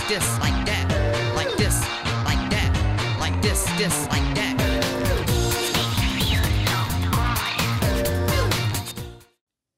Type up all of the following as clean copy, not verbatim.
this, like that, like this, like that, like this, like that.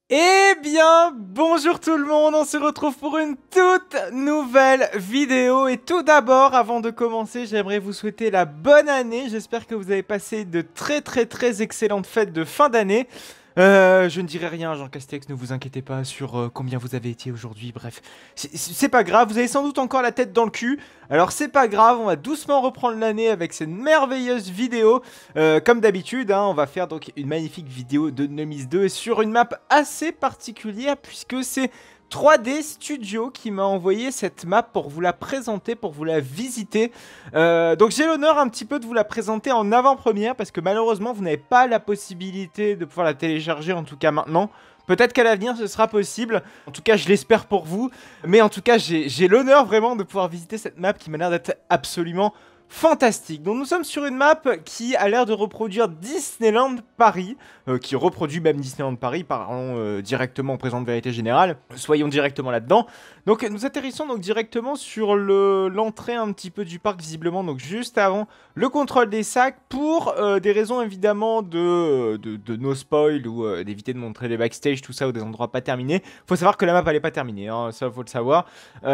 Eh bien, bonjour tout le monde, on se retrouve pour une toute nouvelle vidéo. Et tout d'abord, avant de commencer, j'aimerais vous souhaiter la bonne année. J'espère que vous avez passé de très excellentes fêtes de fin d'année. Je ne dirai rien, Jean Castex, ne vous inquiétez pas sur combien vous avez été aujourd'hui, bref. C'est pas grave, vous avez sans doute encore la tête dans le cul. Alors c'est pas grave, on va doucement reprendre l'année avec cette merveilleuse vidéo. Comme d'habitude, hein, on va faire donc une magnifique vidéo de Nemesis 2 sur une map assez particulière puisque c'est 3D Studio qui m'a envoyé cette map pour vous la présenter, pour vous la visiter. Donc j'ai l'honneur un petit peu de vous la présenter en avant-première parce que malheureusement vous n'avez pas la possibilité de pouvoir la télécharger, en tout cas maintenant. Peut-être qu'à l'avenir ce sera possible, en tout cas je l'espère pour vous. Mais en tout cas j'ai l'honneur vraiment de pouvoir visiter cette map qui m'a l'air d'être absolument fantastique. Donc nous sommes sur une map qui a l'air de reproduire Disneyland Paris, qui reproduit même Disneyland Paris, parlons directement en présente vérité générale, soyons directement là-dedans. Donc nous atterrissons donc directement sur l'entrée un petit peu du parc visiblement, donc juste avant le contrôle des sacs, pour des raisons évidemment de no spoil ou d'éviter de montrer les backstage, tout ça, ou des endroits pas terminés. Faut savoir que la map elle est pas terminée, hein, ça faut le savoir.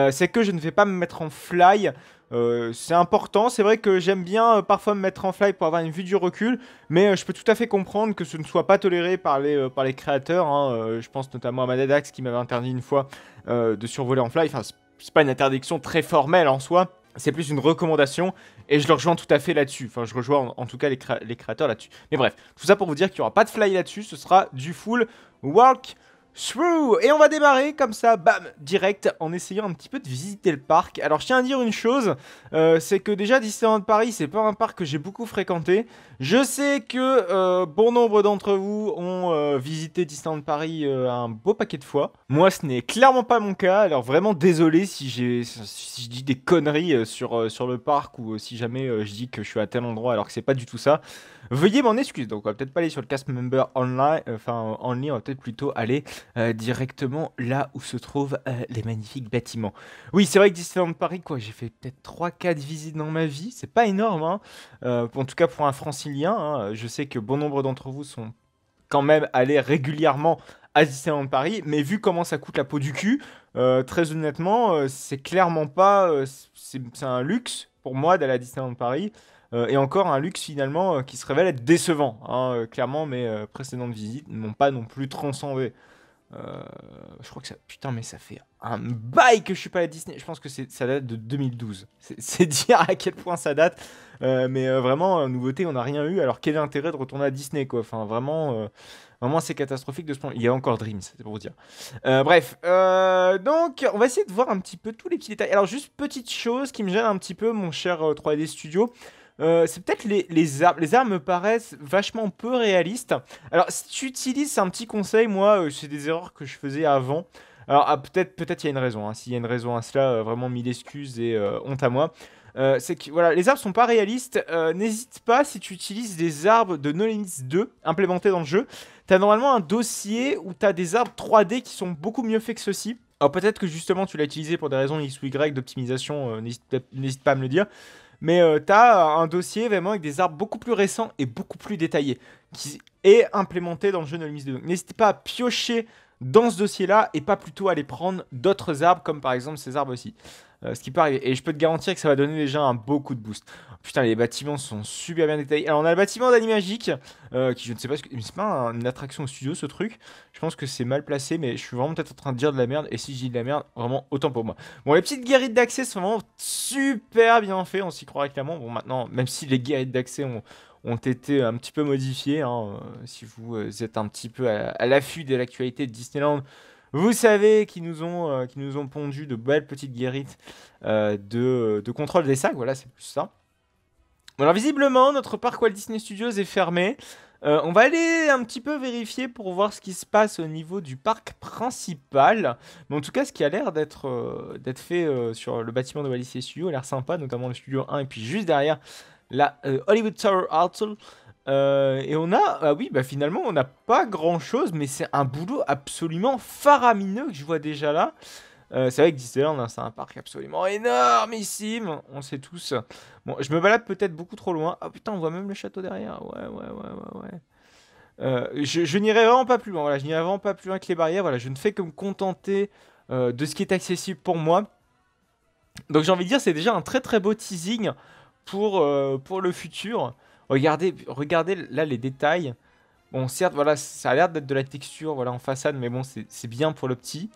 C'est que je ne vais pas me mettre en fly. C'est important, c'est vrai que j'aime bien parfois me mettre en fly pour avoir une vue du recul, mais je peux tout à fait comprendre que ce ne soit pas toléré par les créateurs, hein. Je pense notamment à Madadax qui m'avait interdit une fois de survoler en fly. Enfin, c'est pas une interdiction très formelle en soi, c'est plus une recommandation et je le rejoins tout à fait là-dessus. Enfin, je rejoins en tout cas les créateurs là-dessus. Mais bref, tout ça pour vous dire qu'il n'y aura pas de fly là-dessus, ce sera du full walk through. Et on va démarrer comme ça, bam, direct, en essayant un petit peu de visiter le parc. Alors je tiens à dire une chose, c'est que déjà Disneyland Paris, c'est pas un parc que j'ai beaucoup fréquenté. Je sais que bon nombre d'entre vous ont visité Disneyland Paris un beau paquet de fois. Moi ce n'est clairement pas mon cas, alors vraiment désolé si je dis des conneries sur le parc, ou si jamais je dis que je suis à tel endroit alors que c'est pas du tout ça. Veuillez m'en excuser. Donc on va peut-être pas aller sur le cast member online, en ligne, on va peut-être plutôt aller directement là où se trouvent les magnifiques bâtiments. Oui, c'est vrai que Disneyland Paris, quoi, j'ai fait peut-être 3-4 visites dans ma vie, c'est pas énorme, hein. En tout cas pour un francilien, hein. Je sais que bon nombre d'entre vous sont quand même allés régulièrement à Disneyland Paris, mais vu comment ça coûte la peau du cul, très honnêtement, c'est clairement pas, c'est un luxe pour moi d'aller à Disneyland Paris. Et encore un luxe finalement qui se révèle être décevant, hein. Clairement mes précédentes visites n'ont pas non plus transcendé. Je crois que ça... Putain, mais ça fait un bail que je suis pas à Disney. Je pense que ça date de 2012. C'est dire à quel point ça date. Mais vraiment, nouveauté, on n'a rien eu. Alors quel est l'intérêt de retourner à Disney, quoi. Enfin, vraiment, vraiment c'est catastrophique de ce point. Il y a encore Dreams, c'est pour vous dire. Bref, donc on va essayer de voir un petit peu tous les petits détails. Alors juste petite chose qui me gêne un petit peu, mon cher 3D Studio. C'est peut-être les arbres. Les arbres me paraissent vachement peu réalistes. Alors, si tu utilises, c'est un petit conseil, moi, c'est des erreurs que je faisais avant. Alors, peut-être il y a une raison, hein. S'il y a une raison à cela, vraiment mille excuses et honte à moi. C'est que voilà, les arbres sont pas réalistes. N'hésite pas, si tu utilises des arbres de Nemesis 2 implémentés dans le jeu, tu as normalement un dossier où tu as des arbres 3D qui sont beaucoup mieux faits que ceux-ci. Alors, peut-être que justement tu l'as utilisé pour des raisons X ou Y d'optimisation, n'hésite pas à me le dire. Mais t'as un dossier vraiment avec des arbres beaucoup plus récents et beaucoup plus détaillés qui est implémenté dans le jeu Nemesis 2. Donc n'hésitez pas à piocher dans ce dossier-là et pas plutôt aller prendre d'autres arbres comme par exemple ces arbres aussi. Ce qui peut arriver. Et je peux te garantir que ça va donner déjà un beau coup de boost. Putain, les bâtiments sont super bien détaillés. Alors on a le bâtiment d'Animagique qui, je ne sais pas, c'est pas une attraction au studio ce truc. Je pense que c'est mal placé, mais je suis vraiment peut-être en train de dire de la merde. Et si je dis de la merde, vraiment autant pour moi. Bon, les petites guérites d'accès sont vraiment super bien faites, on s'y croirait clairement. Bon, maintenant, même si les guérites d'accès ont été un petit peu modifiées, hein, si vous êtes un petit peu à l'affût de l'actualité de Disneyland, vous savez qu'ils nous ont pondu de belles petites guérites de contrôle des sacs. Voilà, c'est plus ça. Bon, alors visiblement, notre parc Walt Disney Studios est fermé. On va aller un petit peu vérifier pour voir ce qui se passe au niveau du parc principal. Mais en tout cas, ce qui a l'air d'être fait sur le bâtiment de Walt Disney Studios a l'air sympa, notamment le studio 1 et puis juste derrière la Hollywood Tower Hotel. Et on a, oui, bah finalement, on n'a pas grand chose, mais c'est un boulot absolument faramineux que je vois déjà là. C'est vrai que Disneyland, hein, c'est un parc absolument énormissime, on le sait tous. Bon, je me balade peut-être beaucoup trop loin. Ah putain, on voit même le château derrière. Ouais. Je n'irai vraiment pas plus loin. Voilà, je n'irai vraiment pas plus loin que les barrières. Voilà, je ne fais que me contenter de ce qui est accessible pour moi. Donc j'ai envie de dire, c'est déjà un très très beau teasing pour le futur. Regardez là les détails. Bon, certes, voilà, ça a l'air d'être de la texture, voilà, en façade, mais bon, c'est bien pour le petit.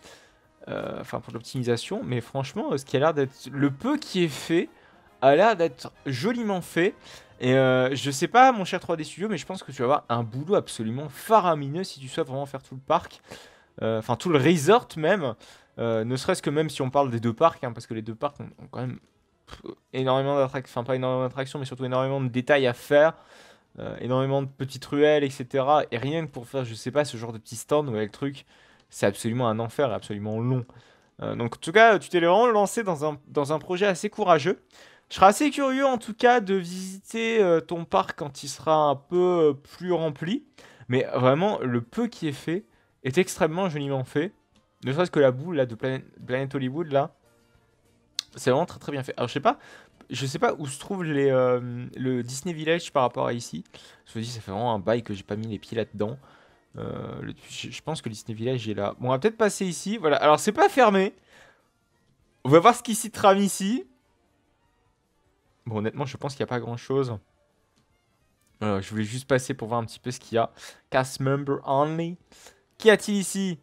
Enfin, pour l'optimisation. Mais franchement, ce qui a l'air d'être... Le peu qui est fait a l'air d'être joliment fait. Et je sais pas, mon cher 3D Studio, mais je pense que tu vas avoir un boulot absolument faramineux si tu souhaites vraiment faire tout le parc. Enfin, tout le resort même. Ne serait-ce que même si on parle des deux parcs, hein, parce que les deux parcs ont quand même énormément d'attractions, enfin pas énormément d'attractions, mais surtout énormément de détails à faire, énormément de petites ruelles, etc. Et rien que pour faire, je sais pas, ce genre de petit stand, ouais, le truc, c'est absolument un enfer, absolument long. Donc en tout cas, tu t'es vraiment lancé dans un projet assez courageux. Je serais assez curieux en tout cas de visiter ton parc quand il sera un peu plus rempli. Mais vraiment, le peu qui est fait est extrêmement joliment fait. Ne serait-ce que la boule là, de Planet Hollywood, là, c'est vraiment très très bien fait. Alors je sais pas où se trouve le Disney Village par rapport à ici. Je me dis, ça fait vraiment un bail que j'ai pas mis les pieds là-dedans. Je pense que le Disney Village est là. Bon, on va peut-être passer ici. Voilà, alors c'est pas fermé. On va voir ce qui s'y trame ici. Bon, honnêtement, je pense qu'il n'y a pas grand-chose. Je voulais juste passer pour voir un petit peu ce qu'il y a. Cast member only. Qu'y a-t-il ici?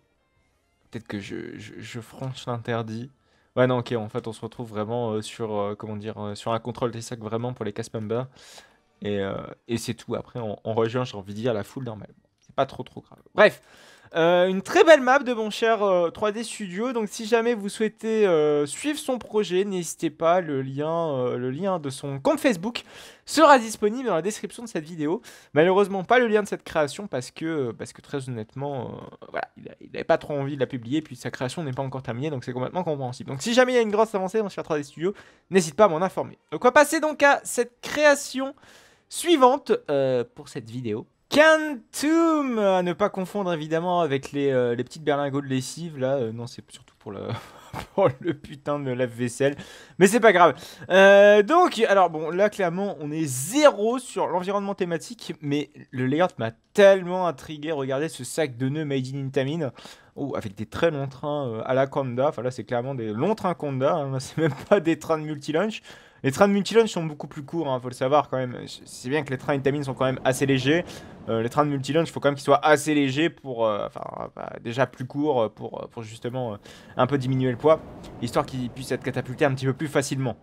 Peut-être que je franchis l'interdit. Ouais, non, ok, en fait, on se retrouve vraiment sur, comment dire, sur un contrôle des sacs vraiment pour les cast members. Et c'est tout. Après, on rejoint, j'ai envie de dire, la foule normale. C'est pas trop grave. Bref, une très belle map de mon cher 3D Studio. Donc, si jamais vous souhaitez suivre son projet, n'hésitez pas. Le lien de son compte Facebook sera disponible dans la description de cette vidéo. Malheureusement, pas le lien de cette création parce que très honnêtement, voilà, il n'avait pas trop envie de la publier. Puis sa création n'est pas encore terminée, donc c'est complètement compréhensible. Donc, si jamais il y a une grosse avancée, mon cher 3D Studio, n'hésite pas à m'en informer. Donc, on va passer donc à cette création suivante pour cette vidéo. Quantum, à ne pas confondre évidemment avec les petites berlingots de lessive là. Non, c'est surtout pour pour le putain de lave-vaisselle. Mais c'est pas grave. Donc, alors bon, là clairement, on est zéro sur l'environnement thématique. Mais le layout m'a tellement intrigué. Regardez ce sac de nœuds made in Intamin. Oh, avec des très longs trains à la Conda. Enfin là, c'est clairement des longs trains Conda. Hein. C'est même pas des trains de multi-launch. Les trains de multi-launch sont beaucoup plus courts, hein, faut le savoir quand même. C'est bien que les trains Intamin sont quand même assez légers. Les trains de multi-launch, il faut quand même qu'ils soient assez légers pour, déjà plus courts pour justement un peu diminuer le poids, histoire qu'ils puissent être catapultés un petit peu plus facilement.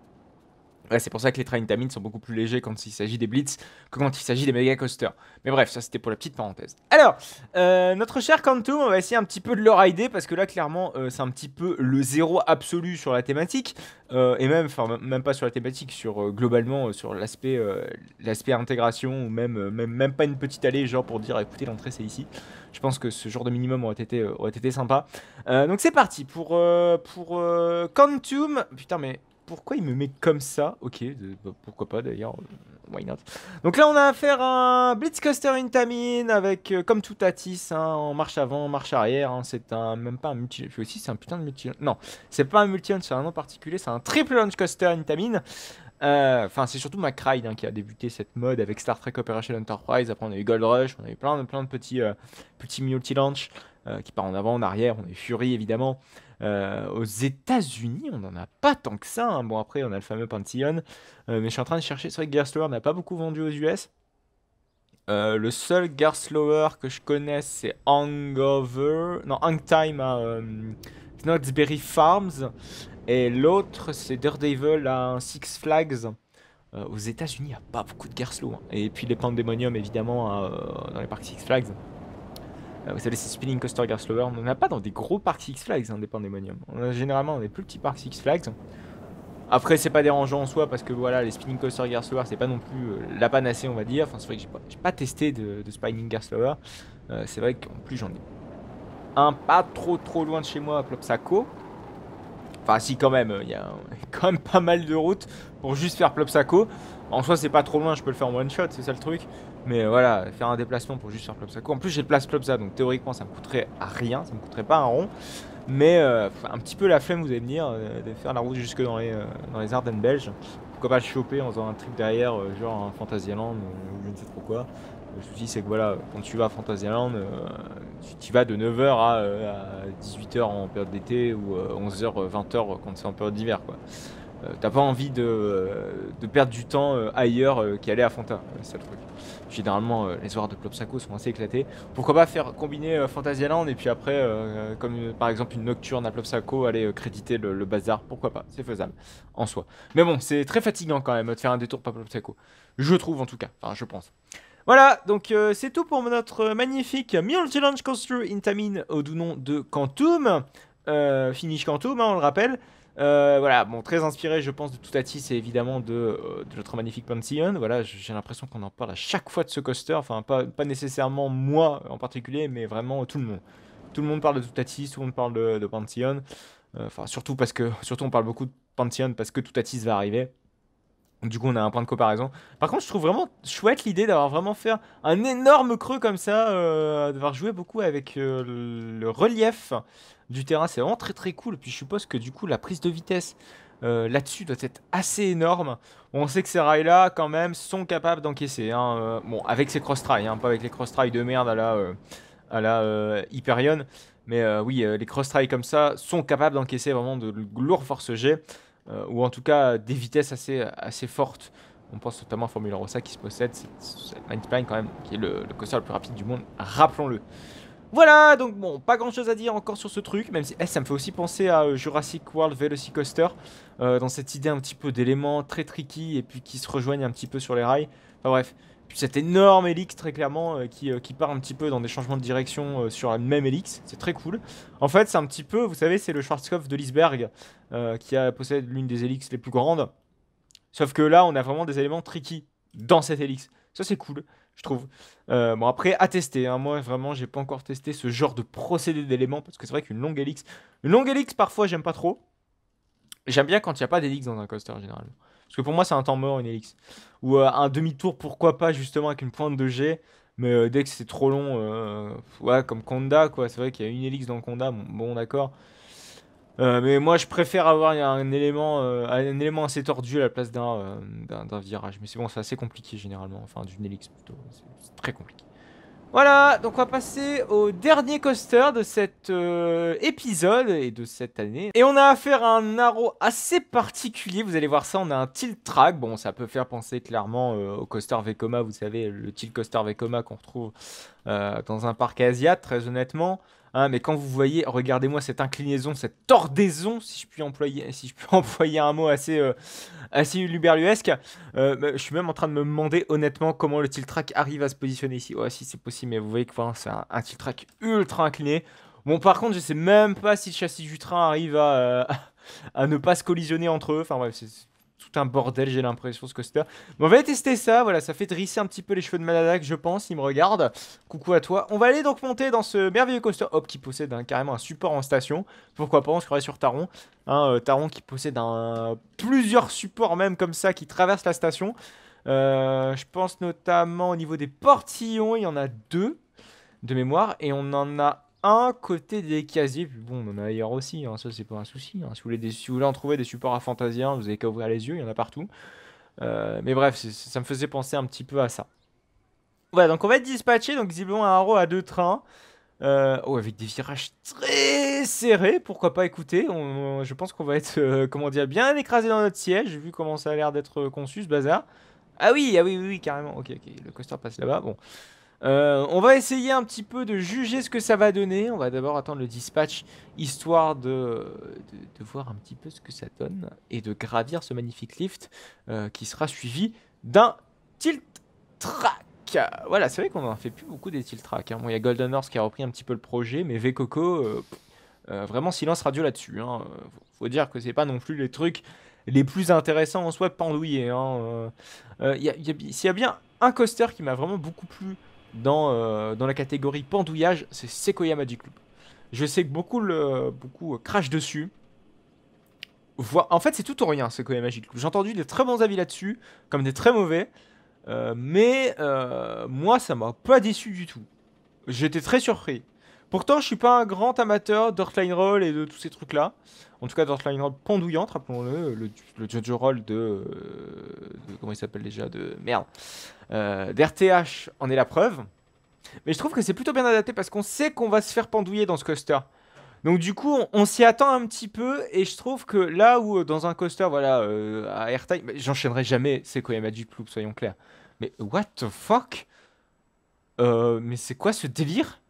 Ouais, c'est pour ça que les trains Intamin sont beaucoup plus légers quand il s'agit des Blitz que quand il s'agit des Mega Coasters. Mais bref, ça c'était pour la petite parenthèse. Alors, notre cher Quantum, on va essayer un petit peu de le rider parce que là, clairement, c'est un petit peu le zéro absolu sur la thématique. Et même pas sur la thématique, sur globalement sur l'aspect intégration ou même pas une petite allée, genre pour dire écoutez, l'entrée c'est ici. Je pense que ce genre de minimum aurait été sympa. Donc c'est parti pour Quantum. Putain, mais. Pourquoi il me met comme ça? Ok, pourquoi pas d'ailleurs, why not. Donc là on a affaire à un Blitzcoaster Intamin avec, comme tout Atis, hein, en marche avant, marche arrière, hein, c'est même pas un multi... aussi c'est un putain de multi... Non, c'est pas un multi-launch, c'est un nom particulier, c'est un triple launch coaster Intamin. Enfin c'est surtout McRide hein, qui a débuté cette mode avec Star Trek Operation Enterprise, après on a eu Gold Rush, on a eu plein de petits multi-launch qui part en avant, en arrière, on a eu Fury évidemment. Aux États-Unis, on n'en a pas tant que ça. Hein. Bon, après, on a le fameux Pantheon. Mais je suis en train de chercher. C'est vrai que Gearslower n'a pas beaucoup vendu aux US. Le seul Gearslower que je connais, c'est Hangover. Non, Hangtime à Knott's Farms. Et l'autre, c'est Daredevil à Six Flags. Aux États-Unis, il n'y a pas beaucoup de Gearslow. Hein. Et puis les Pandemonium, évidemment, dans les parcs Six Flags. Vous savez, c'est Spinning Coaster Gearslower. On n'en a pas dans des gros parcs Six Flags, hein, des Pandemonium. On a généralement dans des plus petits parcs Six Flags. Après, c'est pas dérangeant en soi parce que voilà, les Spinning Coaster Gearslower, c'est pas non plus la panacée, on va dire. Enfin, c'est vrai que j'ai pas testé de Spinning Gearslower. C'est vrai qu'en plus, j'en ai un pas trop loin de chez moi à Plopsaco. Enfin, si, quand même, il y a quand même pas mal de routes pour juste faire Plopsaco. En soi, c'est pas trop loin, je peux le faire en one shot, c'est ça le truc. Mais voilà, faire un déplacement pour juste faire Plopsaco. En plus, j'ai le place Plopsa, donc théoriquement, ça me coûterait à rien, ça me coûterait pas un rond. Mais un petit peu la flemme, vous allez me dire, de faire la route jusque dans les Ardennes belges. Pourquoi pas le choper en faisant un trip derrière, genre un Fantasyland ou je ne sais trop quoi. Le souci c'est que voilà, quand tu vas à Fantasyland, tu vas de 9 h à 18 h en période d'été ou 11 h 20 h quand c'est en période d'hiver quoi. T'as pas envie de perdre du temps ailleurs qu'aller à Fanta, c'est le truc. Généralement les horaires de Club Saco sont assez éclatés. Pourquoi pas faire combiner Fantasyland et puis après, comme par exemple une nocturne à Club Saco, aller créditer le bazar, pourquoi pas, c'est faisable en soi. Mais bon, c'est très fatigant quand même de faire un détour par Club Saco. Je trouve en tout cas, enfin je pense. Voilà, donc c'est tout pour notre magnifique Mule Challenge Coaster Intamin au doux nom de Quantum. Finish Quantum, hein, on le rappelle. Voilà, bon, très inspiré, je pense, de Toutatis et évidemment de notre magnifique Pantheon. Voilà, j'ai l'impression qu'on en parle à chaque fois de ce coaster. Enfin, pas nécessairement moi en particulier, mais vraiment tout le monde. Tout le monde parle de Toutatis, tout le monde parle de Pantheon. Enfin, surtout on parle beaucoup de Pantheon parce que Toutatis va arriver. Du coup, on a un point de comparaison. Par contre, je trouve vraiment chouette l'idée d'avoir vraiment fait un énorme creux comme ça, d'avoir joué beaucoup avec le relief du terrain. C'est vraiment très très cool. Puis je suppose que du coup, la prise de vitesse là-dessus doit être assez énorme. Bon, on sait que ces rails-là, quand même, sont capables d'encaisser. Hein, bon, avec ces cross-trails, hein, pas avec les cross-trails de merde à la Hyperion. Mais oui, les cross-trails comme ça sont capables d'encaisser vraiment de lourds force G. Ou en tout cas des vitesses assez fortes. On pense notamment à Formula Rossa qui se possède cette Mindspine quand même, qui est le coaster le plus rapide du monde, rappelons-le. Voilà, donc bon, pas grand chose à dire encore sur ce truc, même si ça me fait aussi penser à Jurassic World Velocicoaster, dans cette idée un petit peu d'éléments très tricky et puis qui se rejoignent un petit peu sur les rails. Enfin bref, puis cette énorme hélice très clairement qui part un petit peu dans des changements de direction sur la même hélice, c'est très cool. En fait, c'est un petit peu, vous savez, c'est le Schwarzkopf de Liseberg qui possède l'une des hélices les plus grandes. Sauf que là, on a vraiment des éléments tricky dans cette hélice. Ça, c'est cool, je trouve. Bon, après, à tester. Hein. Moi, vraiment, j'ai pas encore testé ce genre de procédé d'éléments parce que c'est vrai qu'une longue hélice, parfois, j'aime pas trop. J'aime bien quand il n'y a pas d'hélice dans un coaster, généralement. Parce que pour moi, c'est un temps mort, une hélice. Ou un demi-tour, pourquoi pas, justement, avec une pointe de G. Mais dès que c'est trop long, ouais, comme Conda, quoi. C'est vrai qu'il y a une hélice dans le Conda, bon d'accord. Mais moi, je préfère avoir un élément assez tordu à la place d'un virage. Mais c'est bon, c'est assez compliqué, généralement. Enfin, d'une hélice, plutôt. C'est très compliqué. Voilà, donc on va passer au dernier coaster de cet épisode et de cette année. Et on a affaire à un arrow assez particulier, vous allez voir ça, on a un tilt track. Bon, ça peut faire penser clairement au coaster Vekoma, vous savez, le tilt coaster Vekoma qu'on retrouve dans un parc asiatique, très honnêtement. Hein, mais quand vous voyez, regardez-moi cette inclinaison, cette tordaison, si je puis employer un mot assez uluberluesque. Je suis même en train de me demander honnêtement comment le tilt track arrive à se positionner ici. Ouais, si c'est possible, mais vous voyez que voilà, c'est un tilt track ultra incliné. Bon, par contre, je sais même pas si le châssis du train arrive à ne pas se collisionner entre eux. Enfin bref, c'est tout un bordel, j'ai l'impression, ce coaster. Mais on va aller tester ça, voilà, ça fait drisser un petit peu les cheveux de Maladak, je pense, il me regarde. Coucou à toi. On va aller donc monter dans ce merveilleux coaster, hop, qui possède carrément un support en station. Pourquoi pas, on se croirait sur Taron. Hein, Taron qui possède plusieurs supports même comme ça qui traversent la station. Je pense notamment au niveau des portillons, il y en a 2 de mémoire. Et on en a un côté des casiers, puis bon, on en a ailleurs aussi, hein, ça c'est pas un souci. Hein. Si vous voulez en trouver des supports à Fantasia, vous avez qu'à ouvrir les yeux, il y en a partout. Mais bref, ça me faisait penser un petit peu à ça. Voilà, donc on va être dispatché, donc visiblement un haro à 2 trains. Oh, avec des virages très serrés, pourquoi pas écouter. Je pense qu'on va être, comment dire, bien écrasé dans notre siège, vu comment ça a l'air d'être conçu ce bazar. Ah oui, oui, carrément. Ok, le coaster passe là-bas, bon. On va essayer un petit peu de juger ce que ça va donner. On va d'abord attendre le dispatch, histoire de voir un petit peu ce que ça donne et de gravir ce magnifique lift qui sera suivi d'un tilt track. Voilà, c'est vrai qu'on n'en fait plus beaucoup des tilt tracks. Hein. Bon, il y a Golden Horse qui a repris un petit peu le projet, mais Vekoko, vraiment silence radio là-dessus. Hein. Faut dire que c'est pas non plus les trucs les plus intéressants en soi de pendouiller. Hein. S'il y a bien un coaster qui m'a vraiment beaucoup plu dans la catégorie pendouillage, c'est Sequoia Magic Loop. Je sais que beaucoup crachent dessus. En fait, c'est tout ou rien, Sequoia Magic Loop. J'ai entendu des très bons avis là-dessus, comme des très mauvais. Mais moi, ça m'a pas déçu du tout. J'étais très surpris. Pourtant, je suis pas un grand amateur d'Earthline Roll et de tous ces trucs-là. En tout cas, d'Earthline Roll pendouillante, rappelons-le, le Jojo Roll comment il s'appelle déjà, de merde, d'RTH en est la preuve. Mais je trouve que c'est plutôt bien adapté parce qu'on sait qu'on va se faire pendouiller dans ce coaster. Donc du coup, on s'y attend un petit peu et je trouve que là où dans un coaster, voilà, à Airtime, j'enchaînerai jamais Sequoia Magic Loop, soyons clairs. Mais what the fuck? Mais c'est quoi ce délire?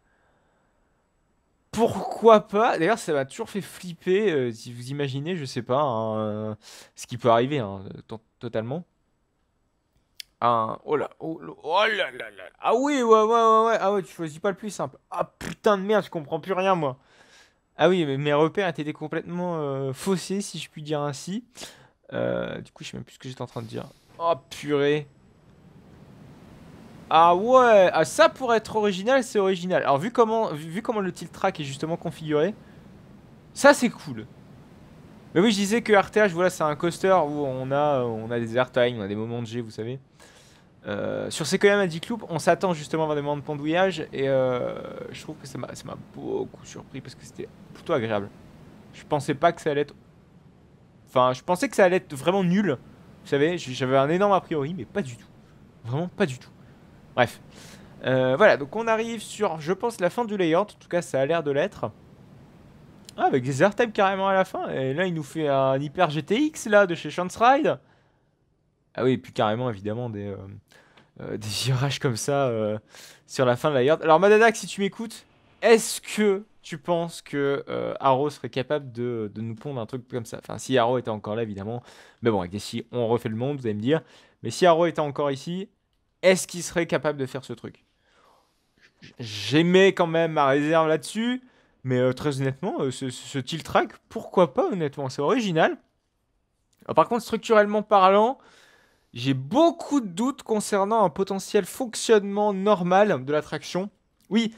Pourquoi pas? D'ailleurs, ça m'a toujours fait flipper, si vous imaginez, je sais pas, hein, ce qui peut arriver, hein, totalement. Oh là, oh là là là. Ah oui, ouais. Ah ouais, tu choisis pas le plus simple. Ah putain de merde, je comprends plus rien, moi. Ah oui, mais mes repères étaient complètement faussés, si je puis dire ainsi. Du coup, je sais même plus ce que j'étais en train de dire. Oh purée. Ah ouais, ah, ça pour être original, c'est original. Alors vu comment le tilt track est justement configuré, ça c'est cool. Mais oui, je disais que RTH, voilà, c'est un coaster où on a des airtime, on a des moments de G, vous savez. Sur Sequoia Magic Loop, on s'attend justement à avoir des moments de pendouillage et je trouve que ça m'a beaucoup surpris parce que c'était plutôt agréable. Je pensais pas que ça allait être... Enfin, je pensais que ça allait être vraiment nul. Vous savez, j'avais un énorme a priori, mais pas du tout. Vraiment pas du tout. Bref. Voilà, donc on arrive sur, je pense, la fin du layout. En tout cas, ça a l'air de l'être. Ah, avec des airtime carrément à la fin. Et là, il nous fait un hyper GTX, là, de chez Chance Ride. Ah oui, et puis carrément, évidemment, des virages comme ça sur la fin de la yard. Alors Madadak, si tu m'écoutes, est-ce que tu penses que Haro serait capable de nous pondre un truc comme ça? Enfin, si Haro était encore là, évidemment. Mais bon, avec des si, on refait le monde, vous allez me dire. Mais si Haro était encore ici, est-ce qu'il serait capable de faire ce truc? J'aimais quand même ma réserve là-dessus. Mais très honnêtement, ce tilt track, pourquoi pas, honnêtement? C'est original. Alors, par contre, structurellement parlant... J'ai beaucoup de doutes concernant un potentiel fonctionnement normal de l'attraction. Oui,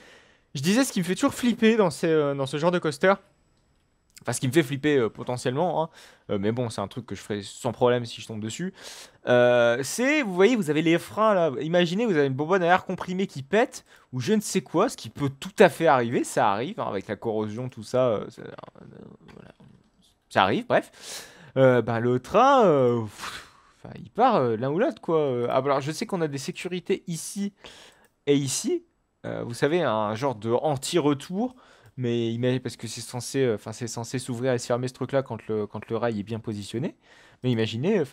je disais ce qui me fait toujours flipper dans ce genre de coaster. Enfin, ce qui me fait flipper potentiellement, hein. Mais bon, c'est un truc que je ferai sans problème si je tombe dessus. Vous voyez, vous avez les freins là. Imaginez, vous avez une bonbonne à air comprimé qui pète, ou je ne sais quoi, ce qui peut tout à fait arriver. Ça arrive, hein, avec la corrosion, tout ça. Voilà. Ça arrive, bref. Le train... Enfin, il part l'un ou l'autre, quoi. Ah, alors, je sais qu'on a des sécurités ici et ici. Vous savez, un genre de anti-retour. Mais imaginez, parce que c'est censé s'ouvrir et se fermer ce truc-là quand le rail est bien positionné. Mais imaginez, vous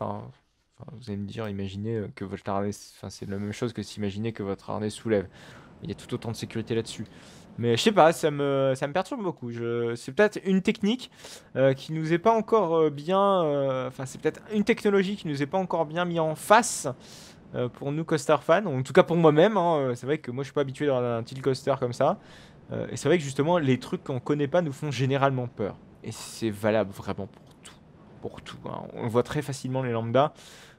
allez me dire, imaginez que votre harnais, enfin, c'est la même chose que s'imaginer que votre harnais soulève. Il y a tout autant de sécurité là-dessus. Mais je sais pas, ça me perturbe beaucoup. C'est peut-être une technique qui nous est pas encore bien... Enfin, c'est peut-être une technologie qui nous est pas encore bien mis en face pour nous coaster fans. En tout cas pour moi-même, hein. C'est vrai que moi je suis pas habitué dans un tilt coaster comme ça. Et c'est vrai que justement les trucs qu'on connaît pas nous font généralement peur. Et c'est valable vraiment pour tout. Pour tout, hein. On le voit très facilement les lambdas.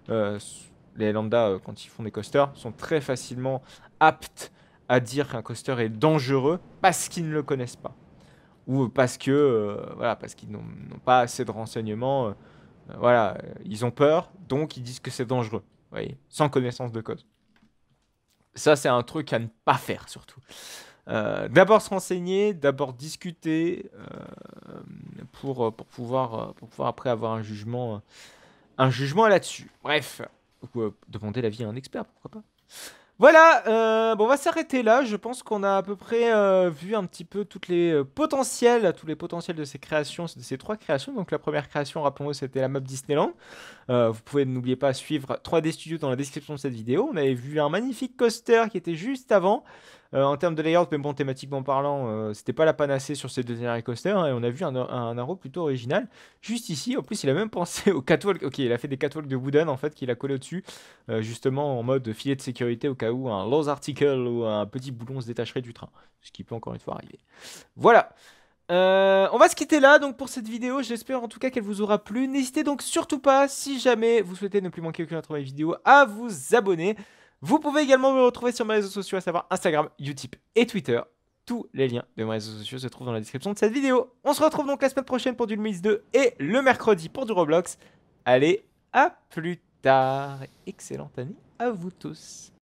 Les lambdas quand ils font des coasters sont très facilement aptes à dire qu'un coaster est dangereux parce qu'ils ne le connaissent pas. Ou parce que, voilà, parce qu'ils n'ont pas assez de renseignements. Voilà, ils ont peur, donc ils disent que c'est dangereux. Vous voyez, sans connaissance de cause. Ça, c'est un truc à ne pas faire, surtout. D'abord se renseigner, d'abord discuter pour pouvoir après avoir un jugement là-dessus. Bref, demander l'avis à un expert, pourquoi pas. Voilà, bon, on va s'arrêter là. Je pense qu'on a à peu près vu un petit peu tous les potentiels de ces créations, de ces 3 créations. Donc la première création, rappelons-le, c'était la map Disneyland. Vous pouvez, n'oubliez pas, suivre 3D Studio dans la description de cette vidéo. On avait vu un magnifique coaster qui était juste avant. En termes de layout, mais bon, thématiquement parlant, c'était pas la panacée sur ces 2 derniers coasters, hein, et on a vu un arrow plutôt original. Juste ici, en plus, il a même pensé au catwalk. Ok, il a fait des catwalks de Wooden, en fait, qu'il a collé au-dessus, justement en mode filet de sécurité au cas où un loose article ou un petit boulon se détacherait du train. Ce qui peut encore une fois arriver. Voilà. On va se quitter là donc pour cette vidéo, j'espère en tout cas qu'elle vous aura plu. N'hésitez donc surtout pas, si jamais vous souhaitez ne plus manquer aucune autre vidéo, à vous abonner. Vous pouvez également me retrouver sur mes réseaux sociaux, à savoir Instagram, Utip et Twitter. Tous les liens de mes réseaux sociaux se trouvent dans la description de cette vidéo. On se retrouve donc la semaine prochaine pour du Luminis 2 et le mercredi pour du Roblox. Allez, à plus tard. Excellente année à vous tous.